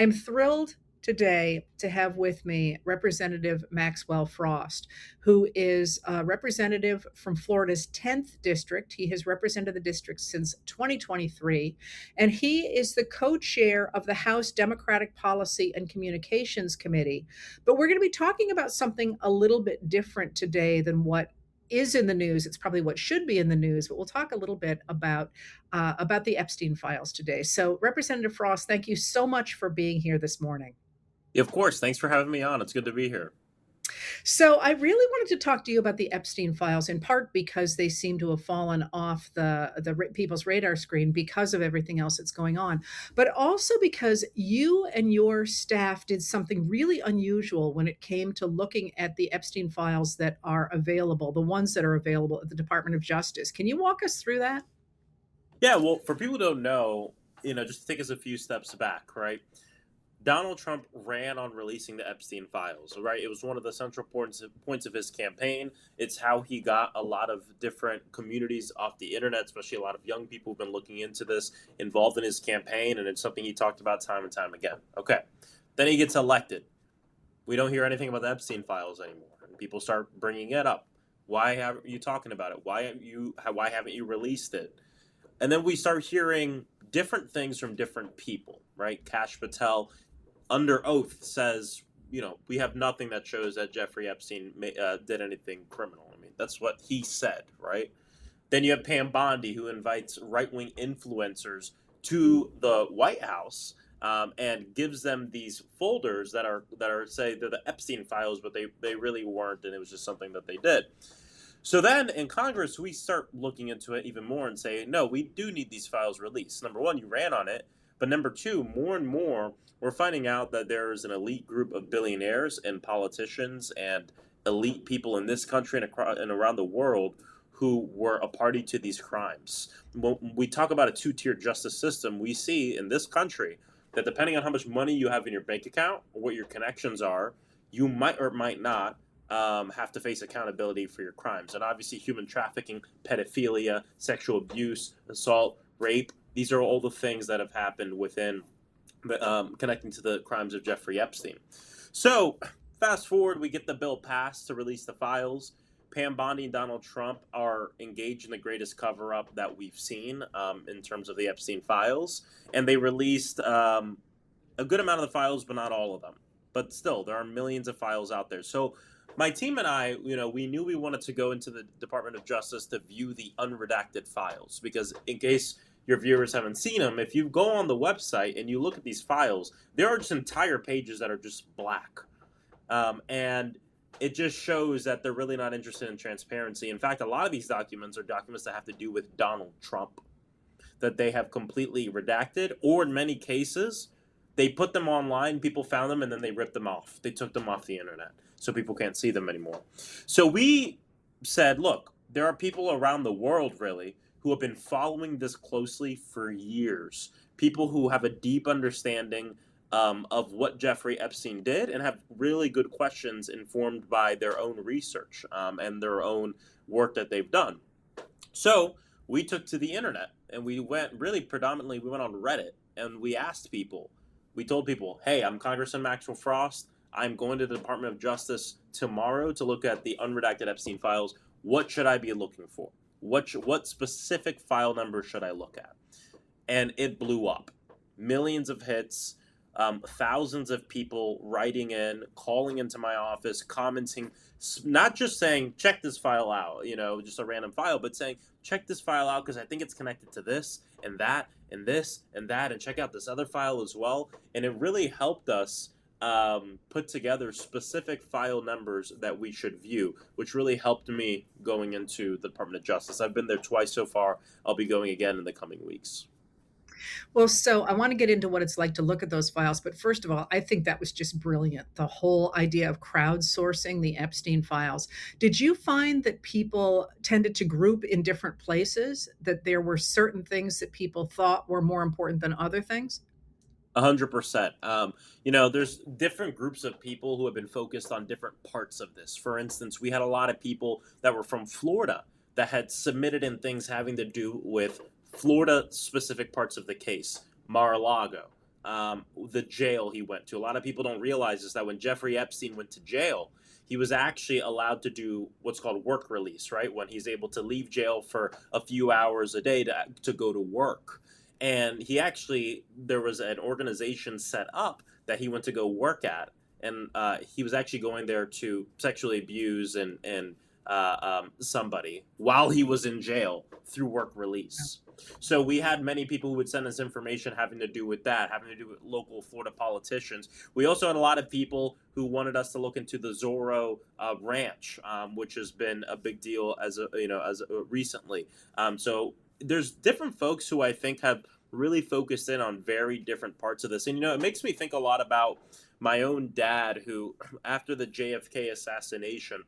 I'm thrilled today to have with me Representative Maxwell Frost, who is a representative from Florida's 10th district. He has represented the district since 2023, and he is the co-chair of the House Democratic Policy and Communications Committee. But we're going to be talking about something a little bit different today than what is in the news. It's probably what should be in the news, but we'll talk a little bit about the Epstein files today. So, Representative Frost, thank you so much for being here this morning. Of course. Thanks for having me on. It's good to be here. So, I really wanted to talk to you about the Epstein files, in part because they seem to have fallen off the people's radar screen because of everything else that's going on, but also because you and your staff did something really unusual when it came to looking at the Epstein files that are available, the ones that are available at the Department of Justice. Can you walk us through that? Yeah, well, for people who don't know, just to take us a few steps back, right? Donald Trump ran on releasing the Epstein files, right? It was one of the central points of his campaign. It's how he got a lot of different communities off the internet, especially a lot of young people who've been looking into this, involved in his campaign, and it's something he talked about time and time again. Okay. Then he gets elected. We don't hear anything about the Epstein files anymore, and people start bringing it up. Why aren't you talking about it? Why haven't you released it? And then we start hearing different things from different people, right? Kash Patel, under oath, says, we have nothing that shows that Jeffrey Epstein did anything criminal. I mean, that's what he said, right? Then you have Pam Bondi, who invites right-wing influencers to the White House and gives them these folders that are say they're the Epstein files, but they really weren't, and it was just something that they did. So then in Congress, we start looking into it even more and say, no, we do need these files released. Number one, you ran on it. But number two, more and more, we're finding out that there's an elite group of billionaires and politicians and elite people in this country and around the world who were a party to these crimes. When we talk about a two-tier justice system, we see in this country that depending on how much money you have in your bank account or what your connections are, you might or might not have to face accountability for your crimes. And obviously human trafficking, pedophilia, sexual abuse, assault, rape, these are all the things that have happened within connecting to the crimes of Jeffrey Epstein. So fast forward, we get the bill passed to release the files. Pam Bondi and Donald Trump are engaged in the greatest cover-up that we've seen in terms of the Epstein files. And they released a good amount of the files, but not all of them. But still, there are millions of files out there. So my team and I, we knew we wanted to go into the Department of Justice to view the unredacted files, because in case your viewers haven't seen them, if you go on the website and you look at these files, there are just entire pages that are just black. And it just shows that they're really not interested in transparency. In fact, a lot of these documents are documents that have to do with Donald Trump, that they have completely redacted, or in many cases, they put them online, people found them, and then they ripped them off. They took them off the internet, so people can't see them anymore. So we said, look, there are people around the world, really, who have been following this closely for years. People who have a deep understanding of what Jeffrey Epstein did and have really good questions informed by their own research and their own work that they've done. So we took to the internet, and we went on Reddit, and we asked people, we told people, hey, I'm Congressman Maxwell Frost. I'm going to the Department of Justice tomorrow to look at the unredacted Epstein files. What should I be looking for? What specific file number should I look at? And it blew up. Millions of hits, thousands of people writing in, calling into my office, commenting, not just saying, check this file out, just a random file, but saying, check this file out because I think it's connected to this and that and this and that, and check out this other file as well. And it really helped us put together specific file numbers that we should view, which really helped me going into the Department of Justice. I've been there twice so far. I'll be going again in the coming weeks. Well, so I want to get into what it's like to look at those files. But first of all, I think that was just brilliant. The whole idea of crowdsourcing the Epstein files. Did you find that people tended to group in different places, that there were certain things that people thought were more important than other things? 100%. There's different groups of people who have been focused on different parts of this. For instance, we had a lot of people that were from Florida that had submitted in things having to do with Florida specific parts of the case. Mar-a-Lago, the jail he went to. A lot of people don't realize is that when Jeffrey Epstein went to jail, he was actually allowed to do what's called work release, right? When he's able to leave jail for a few hours a day to go to work. And he actually, there was an organization set up that he went to go work at. And he was actually going there to sexually abuse and somebody while he was in jail through work release. So we had many people who would send us information having to do with that, having to do with local Florida politicians. We also had a lot of people who wanted us to look into the Zorro Ranch, which has been a big deal recently. So there's different folks who I think have really focused in on very different parts of this, and it makes me think a lot about my own dad, who after the JFK assassination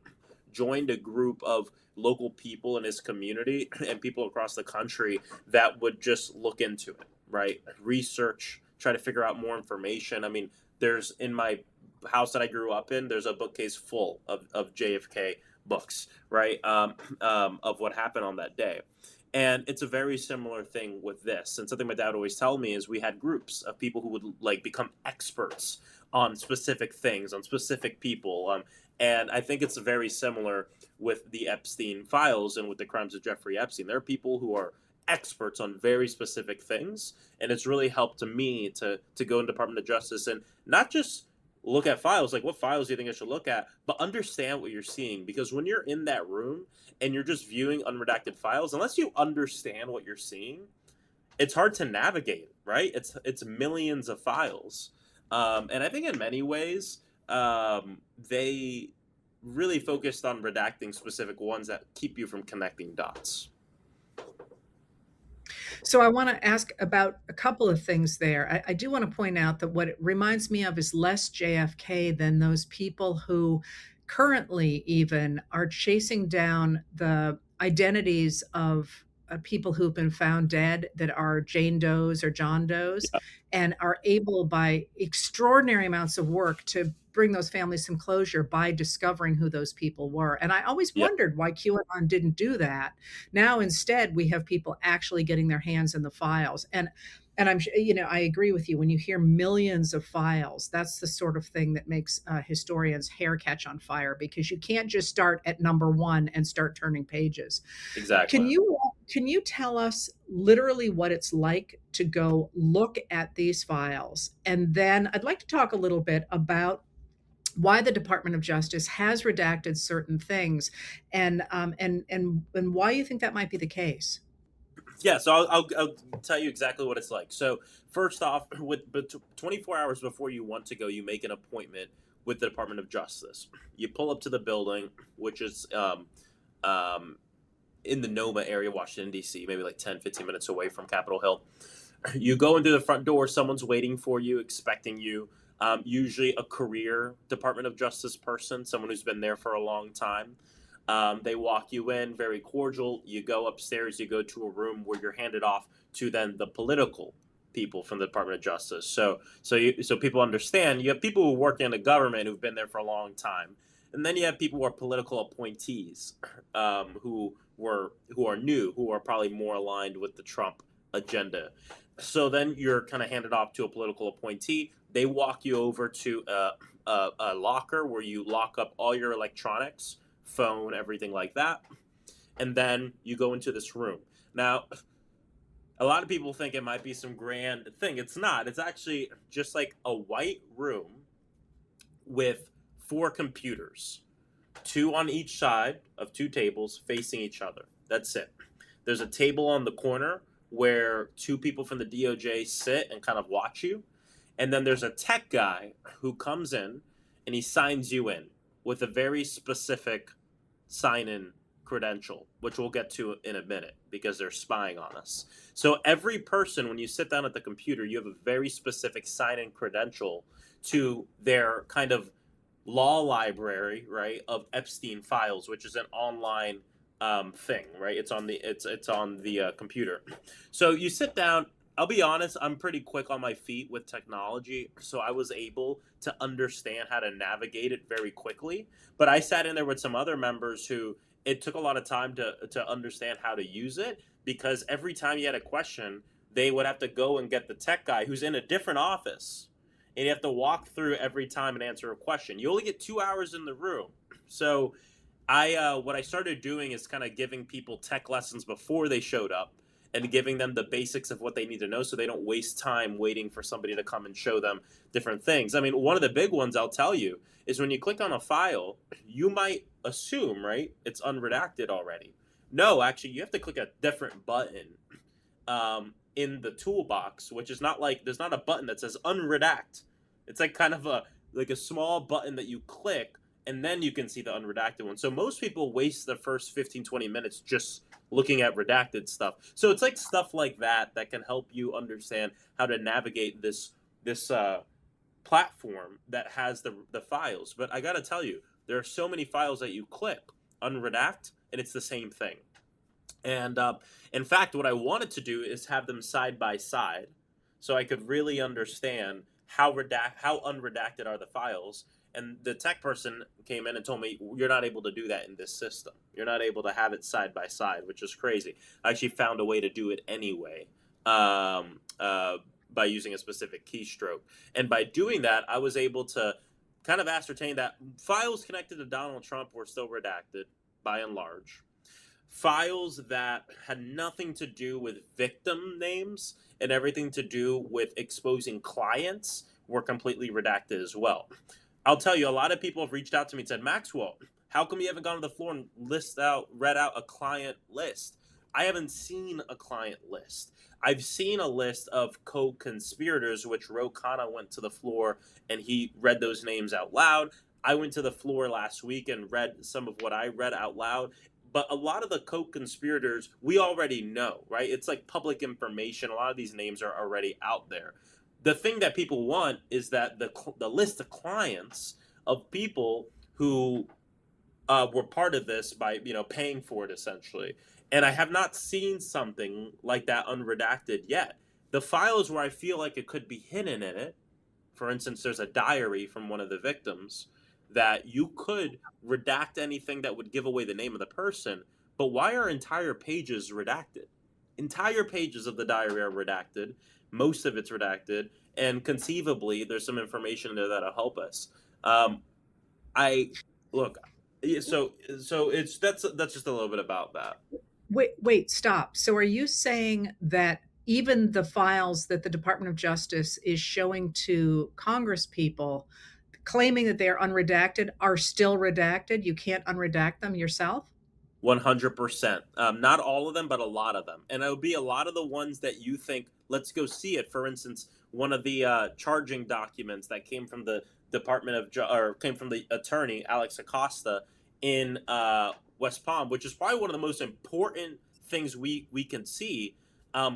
joined a group of local people in his community and people across the country that would just look into it, right? Research, try to figure out more information. I mean, there's in my house that I grew up in, there's a bookcase full of JFK books, right? Of what happened on that day. And it's a very similar thing with this. And something my dad would always tell me is we had groups of people who would like become experts on specific things, on specific people. And I think it's very similar with the Epstein files and with the crimes of Jeffrey Epstein. There are people who are experts on very specific things, and it's really helped to me to go in Department of Justice and not just look at files, like what files do you think I should look at, but understand what you're seeing. Because when you're in that room and you're just viewing unredacted files, unless you understand what you're seeing, it's hard to navigate, right? It's millions of files. And I think in many ways, they really focused on redacting specific ones that keep you from connecting dots. So I want to ask about a couple of things there. I do want to point out that what it reminds me of is less JFK than those people who currently even are chasing down the identities of people who've been found dead that are Jane Does or John Does, Yeah, and are able by extraordinary amounts of work to bring those families some closure by discovering who those people were. And I always yeah, wondered why QAnon didn't do that. Now instead we have people actually getting their hands in the files. And I agree with you. When you hear millions of files, that's the sort of thing that makes historians' hair catch on fire, because you can't just start at number one and start turning pages. exactly. Can you tell us literally what it's like to go look at these files? And then I'd like to talk a little bit about why the Department of Justice has redacted certain things, and why you think that might be the case. Yeah, so I'll tell you exactly what it's like. So first off, with 24 hours before you want to go, you make an appointment with the Department of Justice. You pull up to the building, which is um, in the Noma area, Washington, D.C., maybe like 10, 15 minutes away from Capitol Hill. You go into the front door, someone's waiting for you, expecting you. Usually a career Department of Justice person, someone who's been there for a long time. They walk you in, very cordial. You go upstairs, you go to a room where you're handed off to then the political people from the Department of Justice. So people understand. You have people who work in the government who've been there for a long time, and then you have people who are political appointees, who are new, who are probably more aligned with the Trump agenda. So then you're kind of handed off to a political appointee. They walk you over to a locker where you lock up all your electronics, phone, everything like that. And then you go into this room. Now, a lot of people think it might be some grand thing. It's not. It's actually just like a white room with four computers, two on each side of two tables facing each other. That's it. There's a table on the corner where two people from the DOJ sit and kind of watch you. And then there's a tech guy who comes in and he signs you in with a very specific sign in credential, which we'll get to in a minute because they're spying on us. So every person, when you sit down at the computer, you have a very specific sign in credential to their kind of law library, right, of Epstein files, which is an online thing, right? It's on the computer. So you sit down. I'll be honest, I'm pretty quick on my feet with technology, so I was able to understand how to navigate it very quickly. But I sat in there with some other members who it took a lot of time to understand how to use it, because every time you had a question, they would have to go and get the tech guy who's in a different office, and you have to walk through every time and answer a question. You only get 2 hours in the room. So what I started doing is kind of giving people tech lessons before they showed up and giving them the basics of what they need to know so they don't waste time waiting for somebody to come and show them different things. I mean, one of the big ones I'll tell you is when you click on a file, you might assume, right, it's unredacted already. No, actually, you have to click a different button in the toolbox, which is not like, there's not a button that says unredact. It's like kind of a small button that you click, and then you can see the unredacted one. So most people waste the first 15-20 minutes just looking at redacted stuff. So it's like stuff like that that can help you understand how to navigate this platform that has the files. But I got to tell you, there are so many files that you click unredact, and it's the same thing. And in fact, what I wanted to do is have them side by side, so I could really understand how unredacted are the files. And the tech person came in and told me, you're not able to do that in this system. You're not able to have it side by side, which is crazy. I actually found a way to do it anyway, by using a specific keystroke. And by doing that, I was able to kind of ascertain that files connected to Donald Trump were still redacted by and large. Files that had nothing to do with victim names and everything to do with exposing clients were completely redacted as well. I'll tell you, a lot of people have reached out to me and said, Maxwell, how come you haven't gone to the floor and read out a client list? I haven't seen a client list. I've seen a list of co-conspirators, which Ro Khanna went to the floor and he read those names out loud. I went to the floor last week and read some of what I read out loud. But a lot of the co-conspirators, we already know, right? It's like public information. A lot of these names are already out there. The thing that people want is that the list of clients of people who were part of this by paying for it essentially. And I have not seen something like that unredacted yet. The files where I feel like it could be hidden in it, for instance, there's a diary from one of the victims that you could redact anything that would give away the name of the person, but why are entire pages redacted? Entire pages of the diary are redacted. Most of it's redacted, and conceivably, there's some information there that'll help us. I look, so that's just a little bit about that. Wait, stop. So are you saying that even the files that the Department of Justice is showing to Congress people claiming that they are unredacted are still redacted? You can't unredact them yourself? 100%. Not all of them, but a lot of them. And it would be a lot of the ones that you think, let's go see it. For instance, one of the charging documents that came from the or came from the attorney, Alex Acosta, in West Palm, which is probably one of the most important things we can see,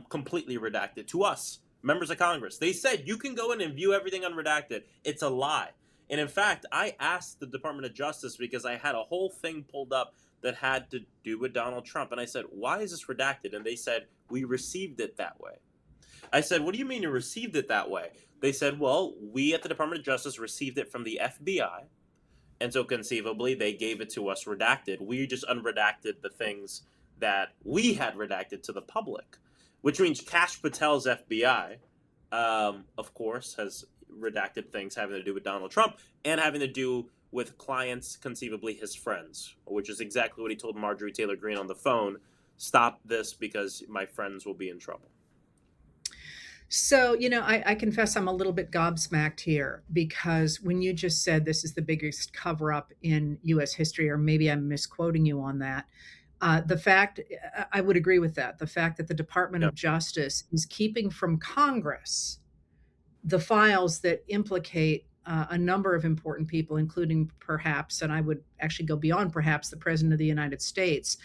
completely redacted to us, members of Congress. They said you can go in and view everything unredacted. It's a lie. And in fact, I asked the Department of Justice because I had a whole thing pulled up that had to do with Donald Trump. And I said, why is this redacted? And they said, we received it that way. I said, what do you mean you received it that way? They said, well, we at the Department of Justice received it from the FBI. And so conceivably, they gave it to us redacted. We just unredacted the things that we had redacted to the public, which means Kash Patel's FBI, of course, has redacted things having to do with Donald Trump and having to do with clients, conceivably his friends, which is exactly what he told Marjorie Taylor Greene on the phone. Stop this because my friends will be in trouble. So, I confess I'm a little bit gobsmacked here because when you just said this is the biggest cover up in US history, or maybe I'm misquoting you on that, the fact, I would agree with that. The fact that the Department Yeah. of Justice is keeping from Congress the files that implicate a number of important people, including perhaps, and I would actually go beyond perhaps, the President of the United States,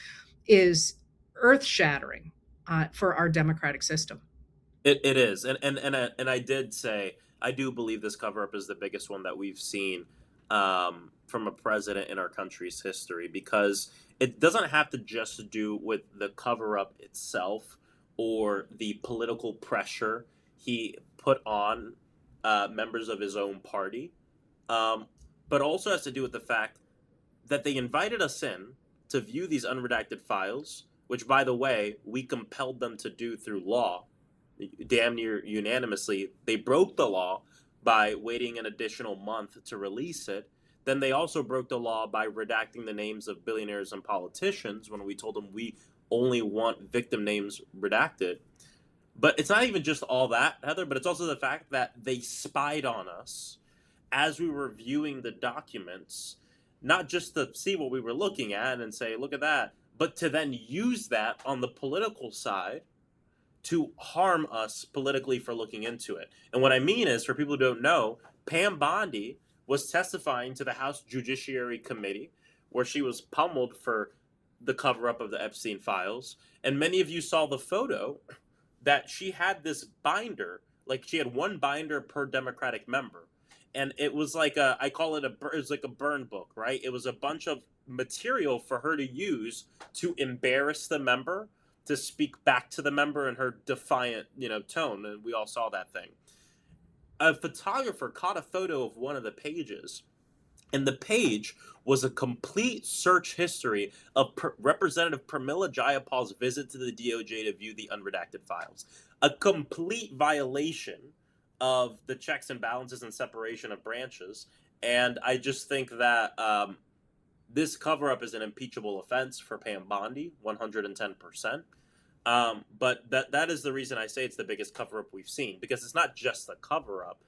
is earth shattering for our democratic system. It is, and I did say I do believe this cover up is the biggest one that we've seen from a president in our country's history, because it doesn't have to just do with the cover up itself or the political pressure he put on members of his own party, but also has to do with the fact that they invited us in to view these unredacted files, which, by the way, we compelled them to do through law. damn near unanimously. They broke the law by waiting an additional month to release it. Then they also broke the law by redacting the names of billionaires and politicians when we told them we only want victim names redacted. But it's not even just all that, Heather, but it's also the fact that they spied on us as we were viewing the documents, not just to see what we were looking at and say, look at that, but to then use that on the political side to harm us politically for looking into it. And what I mean is, for people who don't know, Pam Bondi was testifying to the House Judiciary Committee, where she was pummeled for the cover up of the Epstein files. And many of you saw the photo that she had this binder, like she had one binder per Democratic member. And it was like I call it it was like a burn book, right? It was a bunch of material for her to use to embarrass the member, to speak back to the member in her defiant, tone. And we all saw that thing. A photographer caught a photo of one of the pages, and the page was a complete search history of Representative Pramila Jayapal's visit to the DOJ to view the unredacted files. A complete violation of the checks and balances and separation of branches. And I just think that this cover up is an impeachable offense for Pam Bondi, 110%. But that is the reason I say it's the biggest cover up we've seen, because it's not just the cover up.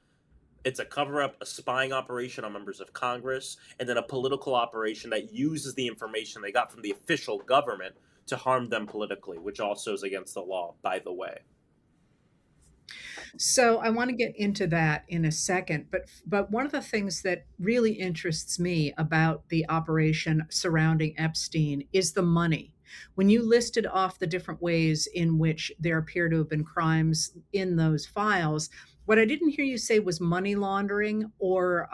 It's a cover up, a spying operation on members of Congress, and then a political operation that uses the information they got from the official government to harm them politically, which also is against the law, by the way. So I want to get into that in a second, but one of the things that really interests me about the operation surrounding Epstein is the money. When you listed off the different ways in which there appear to have been crimes in those files, what I didn't hear you say was money laundering or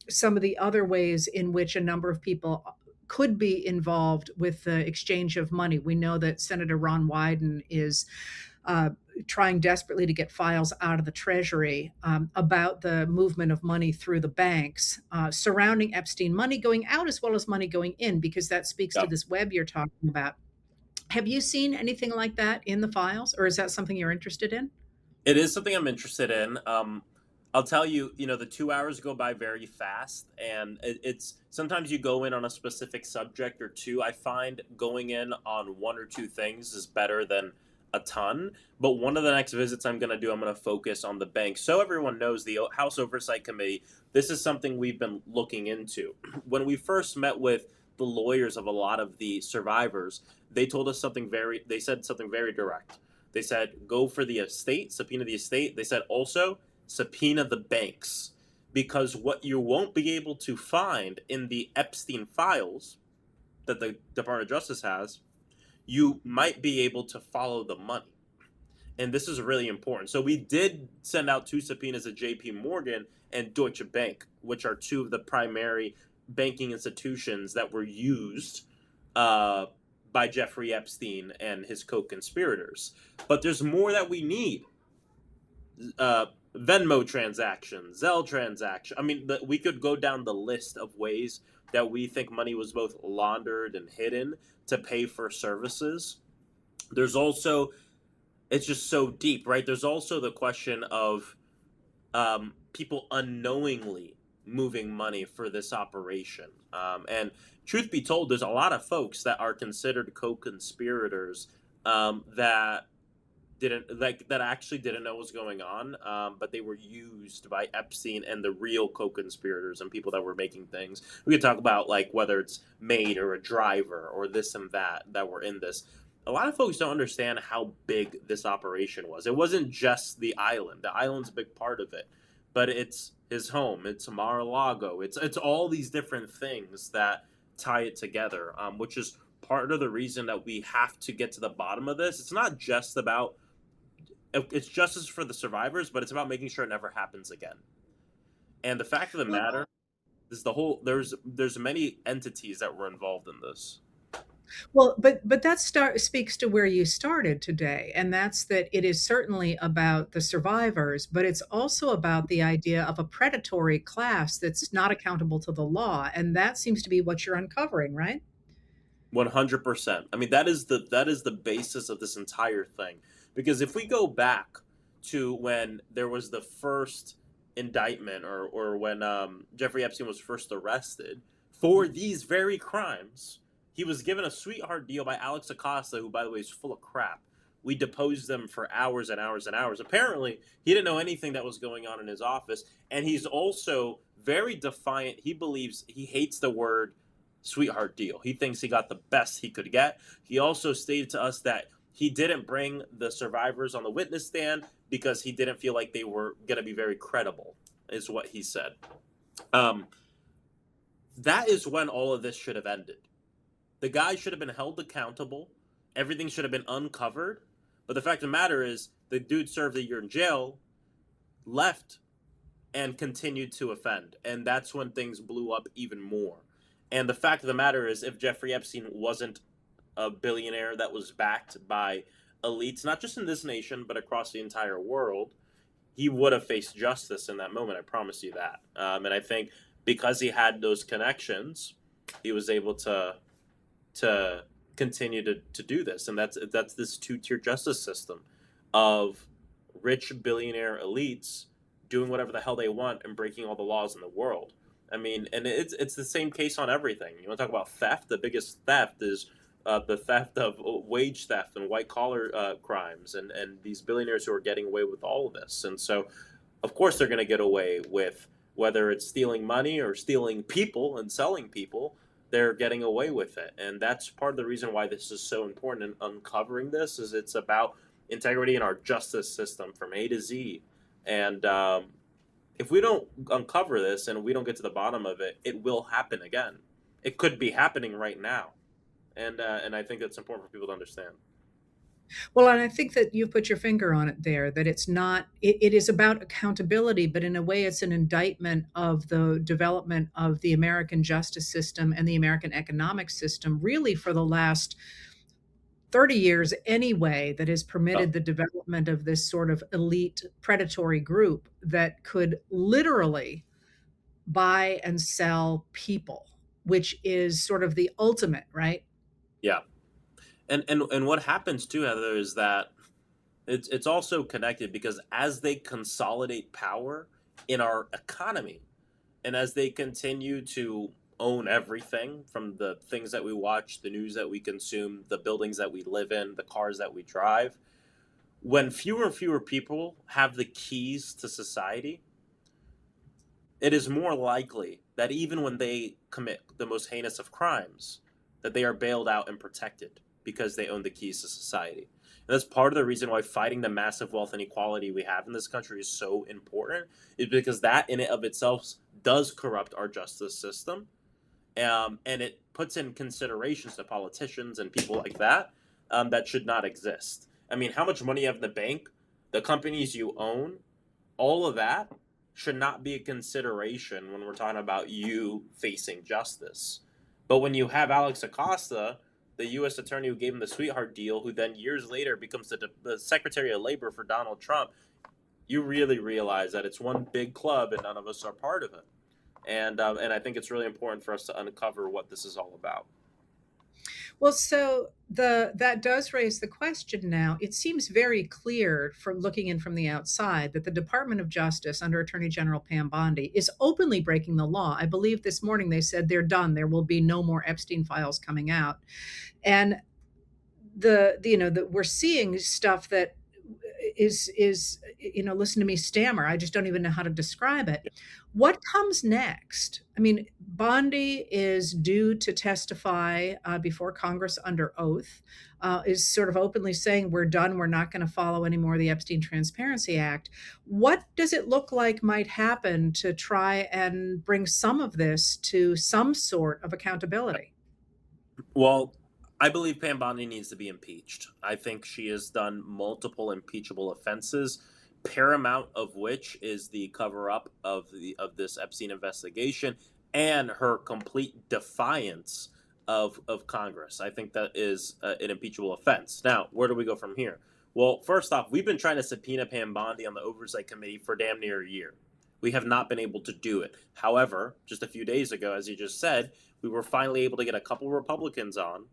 some of the other ways in which a number of people could be involved with the exchange of money. We know that Senator Ron Wyden is uh, trying desperately to get files out of the Treasury about the movement of money through the banks surrounding Epstein, money going out as well as money going in, because that speaks to Yep. this web you're talking about. Have you seen anything like that in the files, or is that something you're interested in? It is something I'm interested in. I'll tell you, the 2 hours go by very fast, and it's sometimes you go in on a specific subject or two. I find going in on one or two things is better than a ton. But one of the next visits I'm going to do, I'm going to focus on the bank. So everyone knows, the House Oversight Committee, this is something we've been looking into. When we first met with the lawyers of a lot of the survivors, they said something very direct. They said, go for the estate, subpoena the estate. They said also subpoena the banks, because what you won't be able to find in the Epstein files that the Department of Justice has, you might be able to follow the money. And this is really important. So we did send out two subpoenas at JP Morgan and Deutsche Bank, which are two of the primary banking institutions that were used by Jeffrey Epstein and his co-conspirators. But there's more that we need. Venmo transactions, Zelle transaction. I mean, we could go down the list of ways that we think money was both laundered and hidden to pay for services. There's also, it's just so deep, right? There's also the question of people unknowingly moving money for this operation. And truth be told, there's a lot of folks that are considered co-conspirators that actually didn't know what was going on, but they were used by Epstein and the real co-conspirators and people that were making things. We could talk about like whether it's maid or a driver or this and that were in this. A lot of folks don't understand how big this operation was. It wasn't just the island. The island's a big part of it, but it's his home. It's Mar-a-Lago. It's all these different things that tie it together, which is part of the reason that we have to get to the bottom of this. It's not just about, it's justice for the survivors, but it's about making sure it never happens again. And the fact of the Well, matter is there's many entities that were involved in this. but that speaks to where you started today, and that's that it is certainly about the survivors, but it's also about the idea of a predatory class that's not accountable to the law, and that seems to be what you're uncovering, right? 100%. I mean, that is the basis of this entire thing. Because if we go back to when there was the first indictment, or when Jeffrey Epstein was first arrested for these very crimes. He was given a sweetheart deal by Alex Acosta, who, by the way, is full of crap. We deposed them for hours and hours and hours. Apparently, he didn't know anything that was going on in his office. And he's also very defiant. He hates the word sweetheart deal. He thinks he got the best he could get. He also stated to us that he didn't bring the survivors on the witness stand because he didn't feel like they were going to be very credible, is what he said. That is when all of this should have ended. The guy should have been held accountable. Everything should have been uncovered. But the fact of the matter is, the dude served a year in jail, left, and continued to offend. And that's when things blew up even more. And the fact of the matter is, if Jeffrey Epstein wasn't a billionaire that was backed by elites, not just in this nation, but across the entire world, he would have faced justice in that moment. I promise you that. And I think because he had those connections, he was able to continue to do this. And that's this two-tier justice system of rich billionaire elites doing whatever the hell they want and breaking all the laws in the world. I mean, and it's the same case on everything. You want to talk about theft? The biggest theft is the theft of wage theft and white collar crimes, and these billionaires who are getting away with all of this. And so, of course, they're going to get away with, whether it's stealing money or stealing people and selling people, they're getting away with it. And that's part of the reason why this is so important in uncovering this, is it's about integrity in our justice system from A to Z. And if we don't uncover this and we don't get to the bottom of it, it will happen again. It could be happening right now. And I think that's important for people to understand. Well, and I think that you put your finger on it there, that it's not, it is about accountability, but in a way, it's an indictment of the development of the American justice system and the American economic system, really for the last 30 years anyway, that has Oh, permitted the development of this sort of elite predatory group that could literally buy and sell people, which is sort of the ultimate, right? yeah. And what happens too, Heather, is that it's also connected, because as they consolidate power in our economy, and as they continue to own everything from the things that we watch, the news that we consume, the buildings that we live in, the cars that we drive, when fewer and fewer people have the keys to society, it is more likely that even when they commit the most heinous of crimes, that they are bailed out and protected because they own the keys to society. And that's part of the reason why fighting the massive wealth inequality we have in this country is so important, is because that in and of itself does corrupt our justice system. And it puts in considerations to politicians and people like that, that should not exist. I mean, how much money you have in the bank, the companies you own, all of that should not be a consideration when we're talking about you facing justice. But when you have Alex Acosta, the U.S. attorney who gave him the sweetheart deal, who then years later becomes the Secretary of Labor for Donald Trump, you really realize that it's one big club and none of us are part of it. And I think it's really important for us to uncover what this is all about. Well, so that does raise the question now. It seems very clear from looking in from the outside that the Department of Justice under Attorney General Pam Bondi is openly breaking the law. I believe this morning they said they're done. There will be no more Epstein files coming out. And we're seeing stuff that is listen to me stammer, I just don't even know how to describe it. What comes next? I mean, Bondi is due to testify before Congress under oath, is sort of openly saying we're done, we're not going to follow any more of the Epstein Transparency Act. What does it look like might happen to try and bring some of this to some sort of accountability? Well, I believe Pam Bondi needs to be impeached. I think she has done multiple impeachable offenses, paramount of which is the cover up of this Epstein investigation and her complete defiance of Congress. I think that is an impeachable offense. Now, where do we go from here? Well, first off, we've been trying to subpoena Pam Bondi on the Oversight Committee for damn near a year. We have not been able to do it. However, just a few days ago, as you just said, we were finally able to get a couple Republicans on,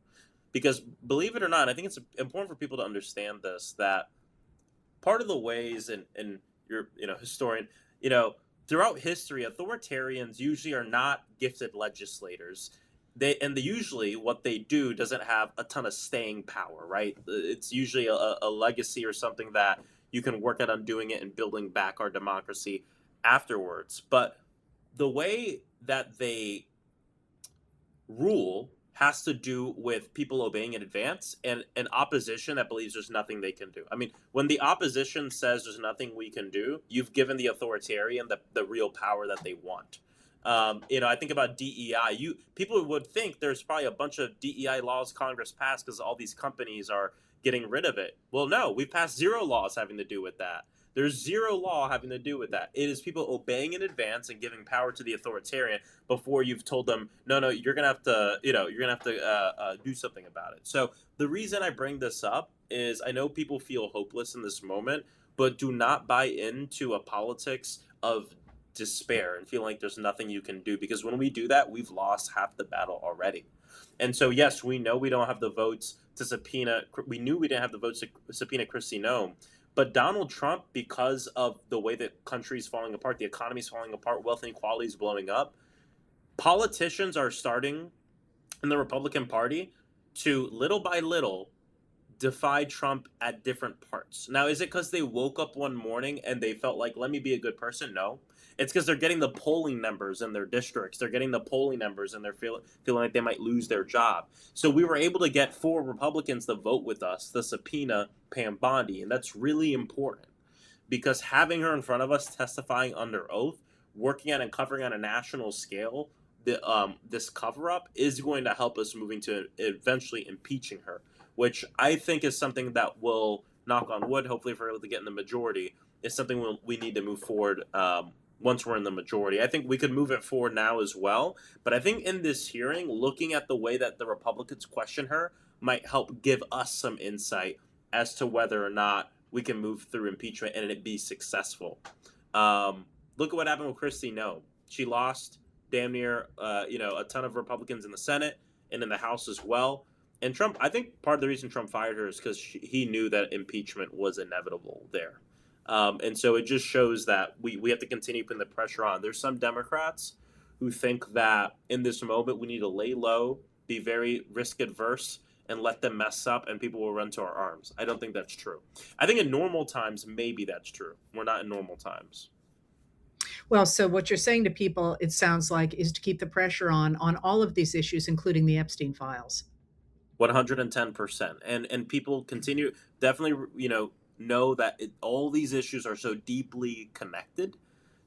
because believe it or not, I think it's important for people to understand this, that part of the ways, and you're historian, you know throughout history, authoritarians usually are not gifted legislators. They usually what they do doesn't have a ton of staying power, right? It's usually a legacy or something that you can work at undoing it and building back our democracy afterwards. But the way that they rule has to do with people obeying in advance and an opposition that believes there's nothing they can do. I mean, when the opposition says there's nothing we can do, you've given the authoritarian the real power that they want. I think about DEI. People would think there's probably a bunch of DEI laws Congress passed because all these companies are getting rid of it. Well, no, we've passed zero laws having to do with that. There's zero law having to do with that. It is people obeying in advance and giving power to the authoritarian before you've told them, no, you're gonna have to, you're gonna have to do something about it. So the reason I bring this up is I know people feel hopeless in this moment, but do not buy into a politics of despair and feel like there's nothing you can do, because when we do that, we've lost half the battle already. And so, yes, we know we don't have the votes to subpoena. We knew we didn't have the votes to subpoena Kristi Noem, but Donald Trump, because of the way the country's falling apart, the economy's falling apart, wealth inequality is blowing up, politicians are starting in the Republican Party to little by little defy Trump at different parts. Now, is it because they woke up one morning and they felt like, let me be a good person? No. It's because they're getting the polling numbers in their districts. They're getting the polling numbers and they're feeling like they might lose their job. So we were able to get 4 Republicans to vote with us to subpoena Pam Bondi. And that's really important because having her in front of us testifying under oath, working at and covering on a national scale, this cover up is going to help us moving to eventually impeaching her, which I think is something that will, knock on wood, hopefully if we're able to get in the majority, is something we need to move forward once we're in the majority. I think we could move it forward now as well, but I think in this hearing, looking at the way that the Republicans question her might help give us some insight as to whether or not we can move through impeachment and it be successful. Look at what happened with Kristi Noem. She lost damn near a ton of Republicans in the Senate and in the House as well. And Trump, I think part of the reason Trump fired her is because he knew that impeachment was inevitable there. And so it just shows that we have to continue putting the pressure on. There's some Democrats who think that in this moment we need to lay low, be very risk adverse, and let them mess up and people will run to our arms. I don't think that's true. I think in normal times, maybe that's true. We're not in normal times. Well, so what you're saying to people, it sounds like, is to keep the pressure on all of these issues, including the Epstein files. 110%. And people continue, definitely, know that all these issues are so deeply connected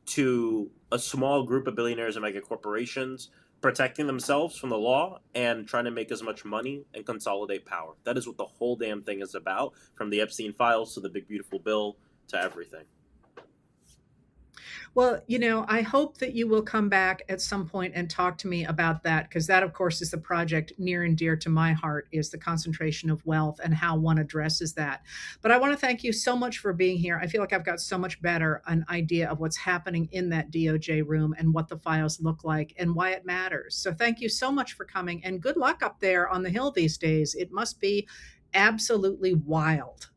to a small group of billionaires and mega corporations protecting themselves from the law and trying to make as much money and consolidate power. That is what the whole damn thing is about, from the Epstein files to the big beautiful bill to everything. Well, I hope that you will come back at some point and talk to me about that, because that, of course, is the project near and dear to my heart, is the concentration of wealth and how one addresses that. But I want to thank you so much for being here. I feel like I've got so much better an idea of what's happening in that DOJ room and what the files look like and why it matters. So thank you so much for coming, and good luck up there on the Hill these days. It must be absolutely wild.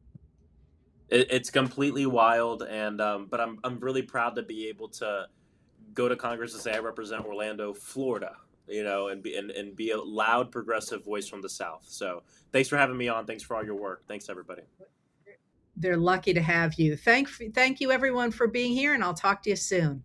It's completely wild, and but I'm really proud to be able to go to Congress and say I represent Orlando, Florida, and be a loud progressive voice from the South. So thanks for having me on. Thanks for all your work. Thanks everybody. They're lucky to have you. Thank you everyone for being here, and I'll talk to you soon.